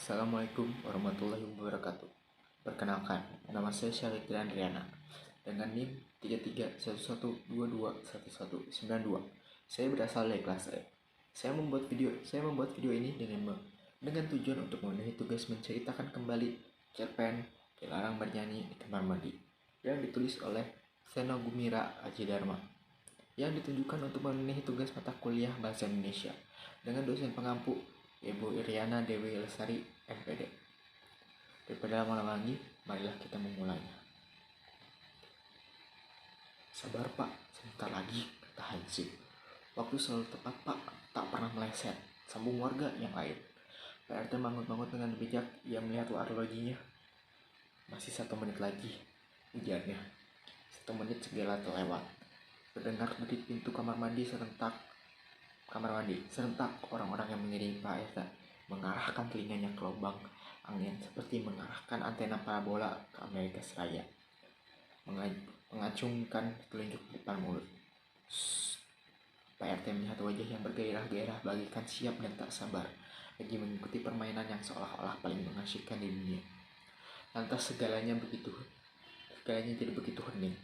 Assalamualaikum warahmatullahi wabarakatuh. Perkenalkan, nama saya Syarifdri Andriana dengan NIM 3311221192. Saya berasal dari kelas E. Saya membuat video ini dengan tujuan untuk memenuhi tugas menceritakan kembali cerpen Dilarang Bernyanyi di Kamar Mandi yang ditulis oleh Seno Gumira Aji Dharma, yang ditunjukkan untuk memenuhi tugas mata kuliah Bahasa Indonesia dengan dosen pengampu Ibu Iriana Dewi Lestari, MPD. Daripada lama-lama lagi, marilah kita memulainya. Sabar Pak, sebentar lagi, kata Hansip. Waktu selalu tepat Pak, tak pernah meleset, sambung warga yang lain. Pak RT bangun-bangun dengan bijak, ia melihat arlojinya. Masih 1 menit lagi, ujarnya. 1 menit segala terlewat. Terdengar detik pintu kamar mandi serentak. Orang-orang yang mengiringi Pak RT mengarahkan telinganya ke lubang angin seperti mengarahkan antena parabola ke Amerika Seraya. Mengacungkan telunjuk di depan mulut. Pak RT melihat wajah yang bergairah-gairah bagaikan siap dan tak sabar lagi mengikuti permainan yang seolah-olah paling mengasyikkan di dunia. Lantas segalanya jadi begitu hening.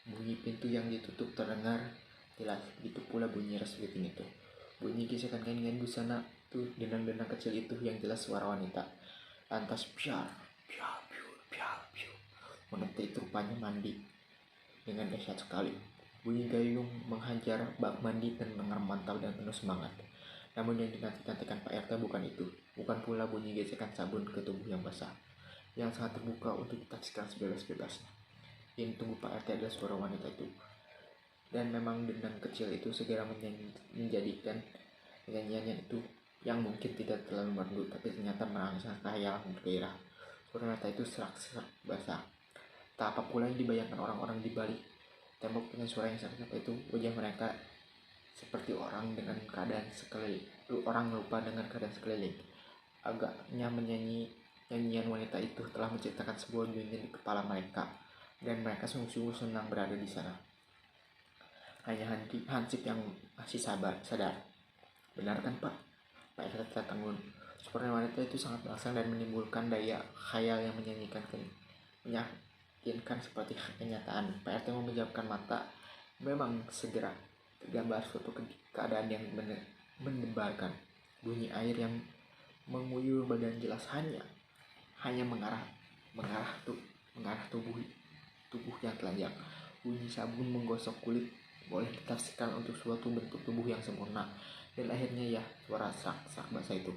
Bunyi pintu yang ditutup terdengar jelas, begitu pula bunyi resleting itu. Bunyi gesekan kain busana itu, denang-denang kecil itu yang jelas suara wanita. Lantas piar, menetik rupanya mandi dengan dahsyat sekali. Bunyi gayung menghajar bak mandi dan dengar mantap dan penuh semangat. Namun yang dinanti-nantikan Pak RT bukan itu, bukan pula bunyi gesekan sabun ke tubuh yang basah, yang sangat terbuka untuk ditaksikan sebebas-bebasnya. Yang ditunggu Pak RT adalah suara wanita itu. Dan memang denang kecil itu segera menjadikan nyanyiannya itu yang mungkin tidak terlalu merdu, tapi ternyata merangsang khayalan bergairah. Suara wanita itu serak-serak basah. Tak apa pula yang dibayangkan orang-orang di balik tembok dengan suara yang serak itu. Wajah mereka seperti orang dengan keadaan sekeliling. Orang lupa dengan keadaan sekeliling. Agaknya nyanyian wanita itu telah menciptakan sebuah dunia di kepala mereka, dan mereka sungguh-sungguh senang berada di sana. Hanya Hansip yang masih sadar. Benar kan Pak? Pak RT tertegun. Suara wanita itu sangat merangsang dan menimbulkan daya khayal yang meyakinkan seperti kenyataan. Pak RT memejamkan mata. Memang segera tergambar suatu keadaan yang mendebarkan. Bunyi air yang menguyur badan jelas hanya mengarah tubuh yang telanjang. Bunyi sabun menggosok kulit boleh ditafsirkan untuk suatu bentuk tubuh yang sempurna. Dan akhirnya suara serak basah itu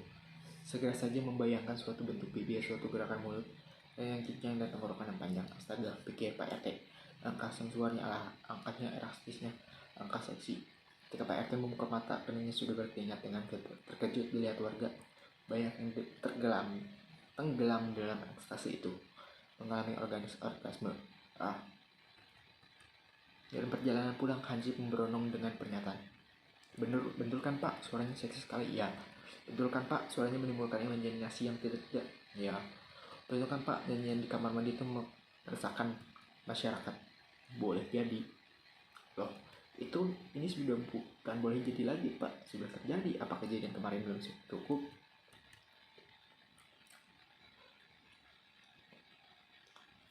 segera saja membayangkan suatu bentuk bibir, suatu gerakan mulut yang cincang dan tenggorokan yang panjang. Astaga, pikir Pak RT. Angka sensualnya angkatnya elastisnya, angka seksi. Ketika Pak RT membuka mata, keningnya sudah berkeringat. Dengan terkejut dilihat warga banyak yang tenggelam dalam ekstasi itu, mengalami orgasme. Dalam perjalanan pulang, Hansip memberondong dengan pernyataan. Betul kan Pak, suaranya seksi sekali. Ya. Betul kan Pak, suaranya menimbulkan imajinasi yang tidak. Ya. Betul kan Pak, nyanyian di kamar mandi itu meresahkan masyarakat. Boleh jadi. Loh, ini sudah bukan boleh jadi lagi Pak, sudah terjadi. Apa kejadian kemarin belum cukup?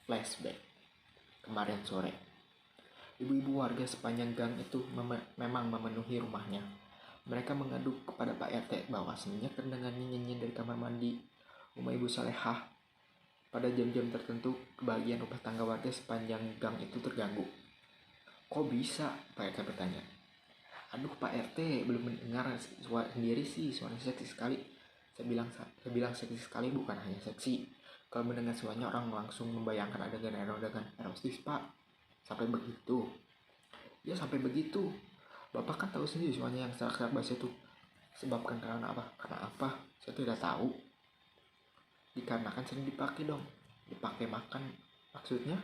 Flashback kemarin sore. Ibu-ibu warga sepanjang gang itu memang memenuhi rumahnya. Mereka mengadu kepada Pak RT bahwa semenjak terdengarnya nyanyian dari kamar mandi rumah Ibu Salehah pada jam-jam tertentu, kebahagiaan rumah tangga warga sepanjang gang itu terganggu. Kok bisa? Pak RT bertanya. Aduh Pak RT, belum mendengar suara sendiri sih, suaranya seksi sekali. Saya bilang seksi sekali, bukan hanya seksi. Kalau mendengar suaranya orang langsung membayangkan adegan erotis Pak. Sampai begitu? Ya sampai begitu. Bapak kan tahu sendiri suaranya yang serak-serak basah itu sebabkan karena apa? Karena apa? Saya tidak tahu. Dikarenakan sering dipakai dong. Dipakai makan. Maksudnya?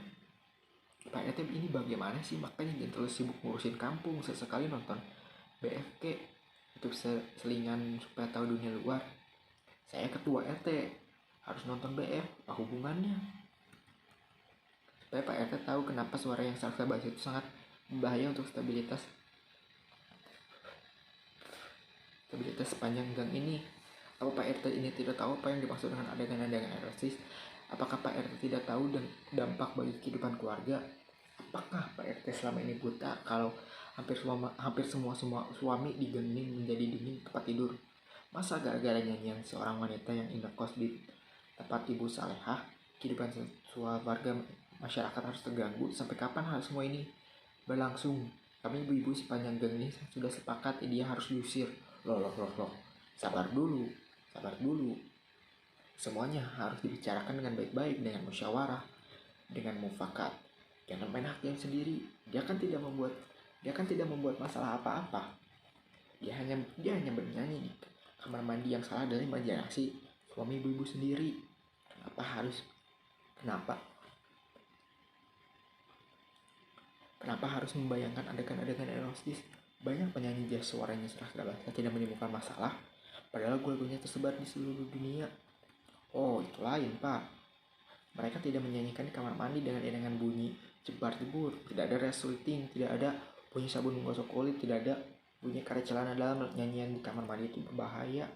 Pak RT ini bagaimana sih? Makanya jangan terlalu sibuk ngurusin kampung. Sesekali nonton BFK untuk selingan supaya tahu dunia luar. Saya ketua RT, harus nonton BF. Apa hubungannya? Supaya Pak RT tahu kenapa suara yang serak basah itu sangat berbahaya untuk stabilitas sepanjang gang ini. Apa Pak RT ini tidak tahu apa yang dimaksud dengan adegan-adegan erotis? Apakah Pak RT tidak tahu dan dampak bagi kehidupan keluarga? Apakah Pak RT selama ini buta kalau hampir semua suami digenin menjadi dingin tempat tidur? Masa gara-gara nyanyian seorang wanita yang indekos di tempat Ibu Salehah, kehidupan seksual warga masyarakat harus terganggu? Sampai kapan hal semua ini berlangsung? Kami ibu-ibu sepanjang gang ini sudah sepakat dia harus diusir. Loh. Sabar dulu. Semuanya harus dibicarakan dengan baik-baik, dengan musyawarah, dengan mufakat. Jangan main hakim sendiri. Dia kan tidak membuat masalah apa-apa. Dia hanya bernyanyi di kamar mandi. Yang salah adalah imajinasi suami ibu-ibu sendiri. Kenapa harus membayangkan adegan-adegan erotis? Banyak penyanyi jazz suaranya serasa tidak menimbulkan masalah, padahal lagu-lagunya tersebar di seluruh dunia. Oh, itu lain, Pak. Mereka tidak menyanyikan di kamar mandi dengan bunyi jebar-jebur. Tidak ada resleting, tidak ada bunyi sabun menggosok kulit, tidak ada bunyi karet celana dalam. Nyanyian di kamar mandi itu berbahaya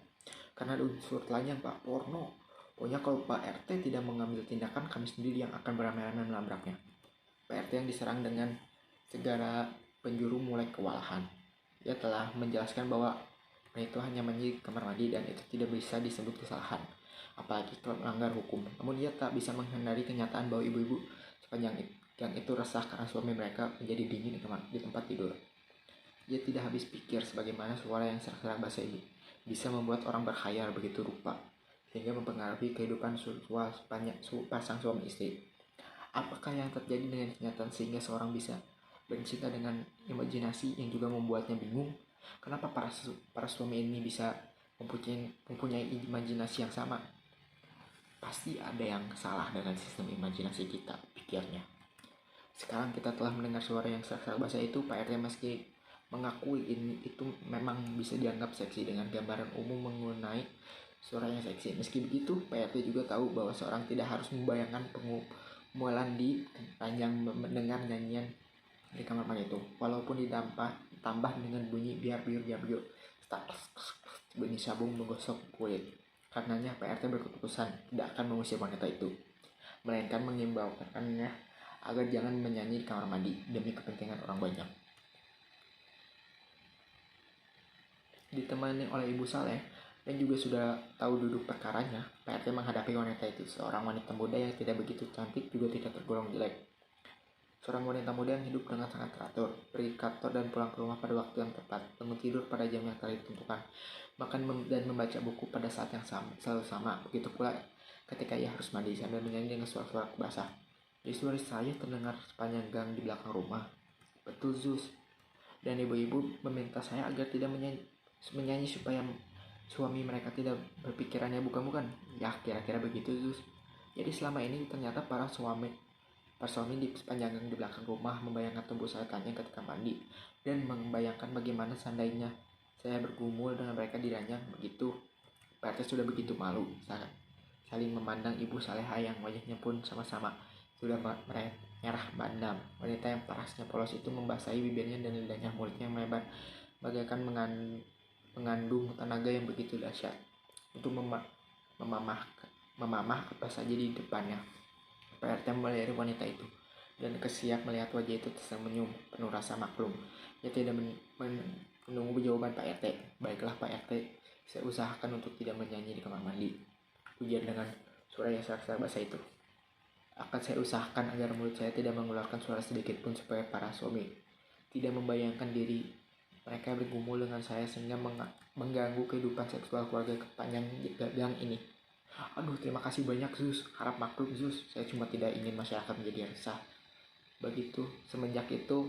karena ada unsur lainnya, Pak, porno. Pokoknya kalau Pak RT tidak mengambil tindakan, kami sendiri yang akan beramai-ramai melabraknya. Pak RT yang diserang dengan segala penjuru mulai kewalahan. Dia telah menjelaskan bahwa itu hanya menyanyi kamar mandi dan itu tidak bisa disebut kesalahan, apalagi melanggar hukum. Namun dia tak bisa menghindari kenyataan bahwa ibu-ibu sepanjang gang itu resah karena suami mereka menjadi dingin di tempat tidur. Dia tidak habis pikir sebagaimana suara yang serak-serak bahasa ini bisa membuat orang berkhayal begitu rupa, sehingga mempengaruhi kehidupan seksual pasang suami istri. Apakah yang terjadi dengan kenyataan sehingga seorang bisa bercinta dengan imajinasi yang juga membuatnya bingung? Kenapa para suami ini bisa mempunyai imajinasi yang sama? Pasti ada yang salah dengan sistem imajinasi kita, pikirnya. Sekarang kita telah mendengar suara yang serak-serak bahasa itu. Pak RT meski mengakui itu memang bisa dianggap seksi dengan gambaran umum mengenai suara yang seksi. Meski begitu, Pak RT juga tahu bahwa seorang tidak harus membayangkan pengumuman di ranjang mendengar nyanyian di kamar mandi itu, walaupun ditambah dengan bunyi biar bunyi sabung menggosok kulit. Karenanya Pak RT berkeputusan tidak akan mengusir wanita itu, melainkan mengimbaukannya agar jangan menyanyi di kamar mandi demi kepentingan orang banyak. Ditemani oleh Ibu Saleh dan juga sudah tahu duduk perkaranya, Pak RT menghadapi wanita itu, seorang wanita muda yang tidak begitu cantik juga tidak tergolong jelek. Seorang wanita muda yang hidup dengan sangat teratur, pergi kantor dan pulang ke rumah pada waktu yang tepat, bangun tidur pada jam yang telah ditentukan, makan dan membaca buku pada saat yang selalu sama. Begitu pula ketika ia harus mandi sambil menyanyi dengan suara-suara basah. Jadi suara saya terdengar sepanjang gang di belakang rumah. Betul, Zus. Dan ibu-ibu meminta saya agar tidak menyanyi supaya suami mereka tidak berpikirannya bukan. Ya, kira-kira begitu, Zus. Jadi selama ini ternyata para suami di sepanjang gang di belakang rumah membayangkan tubuh saya telanjang ketika mandi dan membayangkan bagaimana seandainya saya bergumul dengan mereka di ranjang. Begitu, Pak RT sudah begitu malu saling memandang Ibu Salehah yang wajahnya pun sama-sama sudah merah bandam. Wanita yang parasnya polos itu membasahi bibirnya dan lidahnya, mulutnya yang melebar bagaikan mengandung tenaga yang begitu dahsyat untuk memamah apa saja di depannya. Pak RT melihat wanita itu dan kesiap melihat wajah itu tersenyum penuh rasa maklum. Dia tidak menunggu jawaban Pak RT. Baiklah Pak RT, saya usahakan untuk tidak menyanyi di kamar mandi, ujar dengan suara yang serak-serak bahasa itu. Akan saya usahakan agar mulut saya tidak mengeluarkan suara sedikit pun supaya para suami tidak membayangkan diri mereka bergumul dengan saya sehingga mengganggu kehidupan seksual keluarga kepanjang gang ini. Aduh, terima kasih banyak, Zus. Harap maklum, Zus. Saya cuma tidak ingin masyarakat menjadi resah. Semenjak itu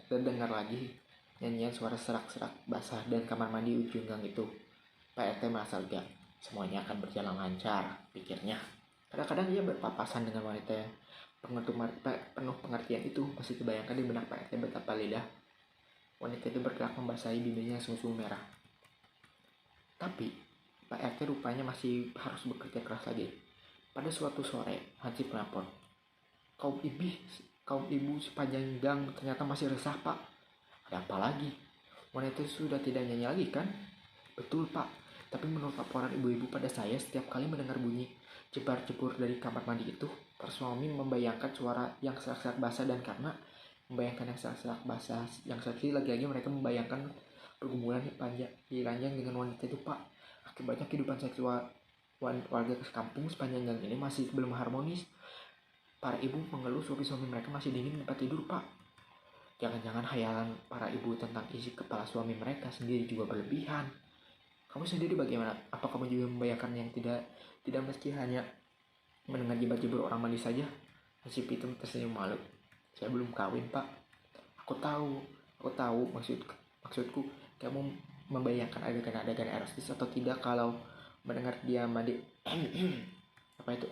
terdengar lagi nyanyian suara serak-serak basah dan kamar mandi ujung gang itu. Pak RT merasa lega. Semuanya akan berjalan lancar, pikirnya. Kadang-kadang ia berpapasan dengan wanita yang penuh pengertian itu. Masih terbayangkan di benak Pak RT betapa lidah wanita itu bergerak membasahi bibirnya sungguh merah. Tapi Pak RT rupanya masih harus bekerja keras lagi. Pada suatu sore, Hansip melapor. Kaum ibu sepanjang gang ternyata masih resah, Pak. Ada apa lagi? Wanita itu sudah tidak nyanyi lagi kan? Betul Pak, tapi menurut laporan ibu-ibu pada saya, setiap kali mendengar bunyi jebar-jebur dari kamar mandi itu, para suami membayangkan suara yang serak-serak basah, dan karena membayangkan yang serak-serak basah yang seksi, lagi-lagi mereka membayangkan pergumulan ranjang dengan wanita itu Pak. Akibatnya kehidupan seksual warga kampung sepanjang gang ini masih belum harmonis. Para ibu mengeluh suami-suami mereka masih dingin tempat tidur Pak. Jangan-jangan hayalan para ibu tentang isi kepala suami mereka sendiri juga berlebihan. Kamu sendiri bagaimana? Apa kamu juga membayangkan yang tidak meski hanya mendengar jebar-jebur orang mandi saja? Si Pitung tersenyum malu. Saya belum kawin Pak. Aku tahu maksudku. Kamu membayangkan adegan-adegan erotis atau tidak kalau mendengar dia mandi? Apa itu?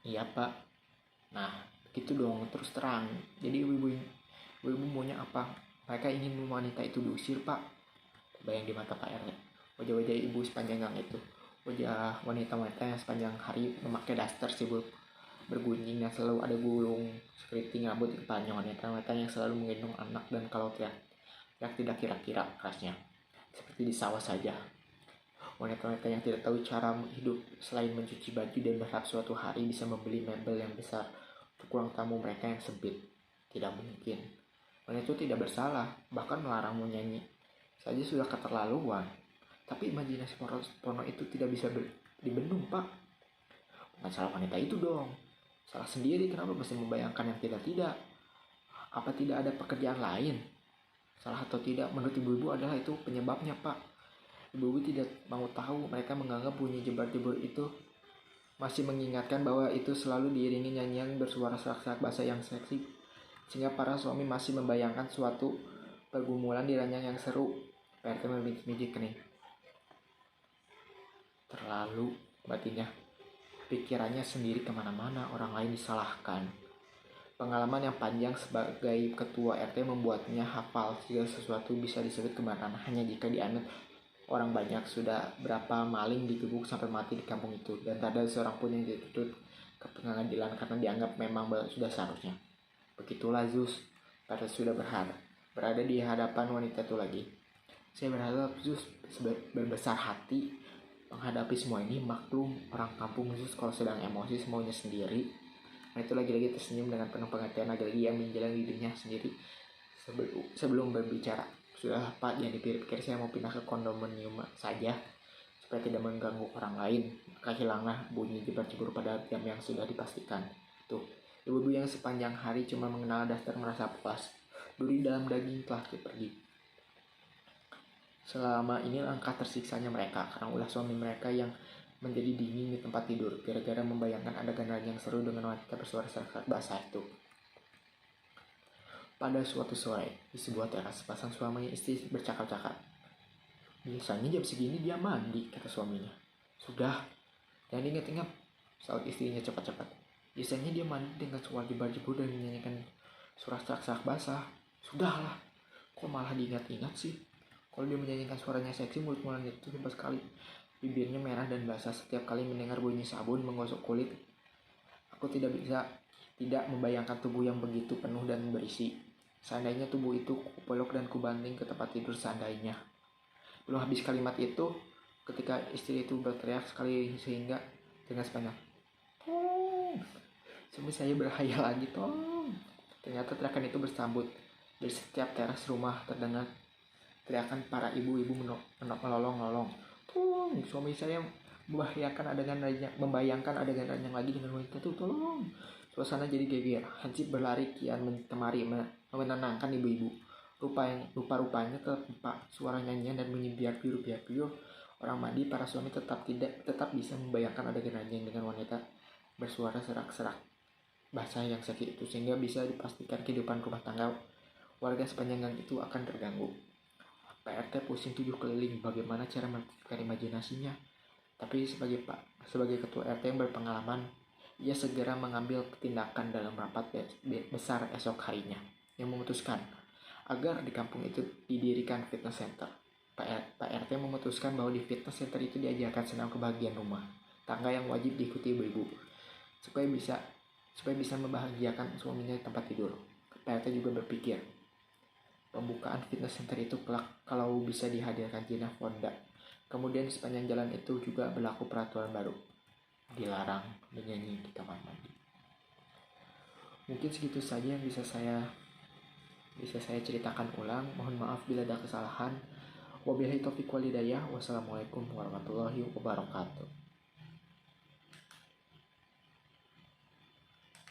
Iya Pak. Nah, gitu dong, terus terang. Jadi ibu-ibu maunya apa? Mereka ingin wanita itu diusir Pak. Bayang di mata Pak RT, wajah-wajah ibu sepanjang gang itu, wajah wanita-wanita yang sepanjang hari memakai daster sibuk bergunjing yang selalu ada gulung keriting rambut di kepalanya, wanita-wanita yang selalu menggendong anak, dan kalau teriak tidak kira-kira kerasnya seperti di sawah saja. Wanita-wanita yang tidak tahu cara hidup selain mencuci baju dan berharap suatu hari bisa membeli mebel yang besar untuk ruang tamu mereka yang sempit. Tidak mungkin. Wanita itu tidak bersalah, bahkan melarangmu nyanyi saja sudah keterlaluan. Tapi imajinasi porno itu tidak bisa dibendung Pak. Bukan salah wanita itu dong, salah sendiri. Kenapa masih membayangkan yang tidak-tidak? Apa tidak ada pekerjaan lain? Salah atau tidak, menurut ibu-ibu adalah itu penyebabnya Pak. Ibu-ibu tidak mau tahu. Mereka menganggap bunyi jebar-jebur itu masih mengingatkan bahwa itu selalu diiringi nyanyian bersuara serak-serak basah yang seksi, sehingga para suami masih membayangkan suatu pergumulan di ranjang yang seru. PRT memijik kening. Terlalu, batinnya. Pikirannya sendiri kemana-mana, orang lain disalahkan. Pengalaman yang panjang sebagai ketua RT membuatnya hafal segala sesuatu bisa disebut kebenaran hanya jika dianut orang banyak. Sudah berapa maling digebuk sampai mati di kampung itu, dan tak ada seorang pun yang dituntut ke pengadilan karena dianggap memang sudah seharusnya. Begitulah Zeus, pada sudah berada di hadapan wanita itu lagi. Saya berharap Zeus berbesar hati menghadapi semua ini. Maklum orang kampung Zeus kalau sedang emosi semaunya sendiri. Nah, itu lagi-lagi tersenyum dengan penuh pengertian, lagi-lagi yang menjalan dirinya sendiri sebelum berbicara. Sudah Pak, jangan dipikir-pikir, saya mau pindah ke kondominium saja supaya tidak mengganggu orang lain. Maka hilanglah bunyi jebar-jebur pada jam yang sudah dipastikan. Tuh, ibu-ibu yang sepanjang hari cuma mengenal daster merasa puas. Duri dalam daging telah pergi. Selama ini langkah tersiksanya mereka karena ulah suami mereka yang menjadi dingin di tempat tidur gara-gara membayangkan adegan yang seru dengan wanita bersuara serak-serak basah itu. Pada suatu sore, di sebuah teras, pasang suami istri bercakap-cakap. Biasanya jam segini dia mandi, kata suaminya. Sudah, jangan ingat-ingat, saut istrinya cepat-cepat. Biasanya dia mandi dengan suara jebar-jebur dan menyanyikan suara serak-serak basah. Sudahlah, kok malah diingat-ingat sih? Kalau dia menyanyikan suaranya seksi, mulut mulanya itu hebat sekali. Bibirnya merah dan basah setiap kali mendengar bunyi sabun menggosok kulit. Aku tidak membayangkan tubuh yang begitu penuh dan berisi. Seandainya tubuh itu kupeluk dan kubanting ke tempat tidur seandainya. Belum habis kalimat itu, ketika istri itu berteriak sekali sehingga dengan sepanjang tolong. Suami saya berhayal lagi, tolong. Ternyata teriakan itu bersambut. Dari setiap teras rumah terdengar teriakan para ibu-ibu melolong-lolong. Tolong, suami saya membayangkan adegan yang lagi dengan wanita itu, tolong. Suasana jadi geger. Hansip berlari kian kemari menenangkan ibu-ibu. Rupa-rupanya tempat suara nyanyian dan bunyi biar-biur orang mandi. Para suami tetap bisa membayangkan adegan ranjang dengan wanita bersuara serak-serak basah yang sakit itu, sehingga bisa dipastikan kehidupan rumah tangga warga sepanjang gang itu akan terganggu. PRT pusing 7 keliling bagaimana cara menaklukkan imajinasinya. Tapi sebagai ketua RT yang berpengalaman, ia segera mengambil tindakan dalam rapat besar esok harinya yang memutuskan agar di kampung itu didirikan fitness center. Pak RT memutuskan bahwa di fitness center itu diajarkan senam kebahagiaan rumah tangga yang wajib diikuti ibu-ibu supaya bisa membahagiakan suaminya di tempat tidur. Pak RT juga berpikir pembukaan fitness center itu kelak kalau bisa dihadirkan Gina Fonda. Kemudian sepanjang jalan itu juga berlaku peraturan baru. Dilarang bernyanyi di kamar mandi. Mungkin segitu saja yang bisa saya ceritakan ulang. Mohon maaf bila ada kesalahan. Wabillahi taufiq wal hidayah. Wassalamualaikum warahmatullahi wabarakatuh.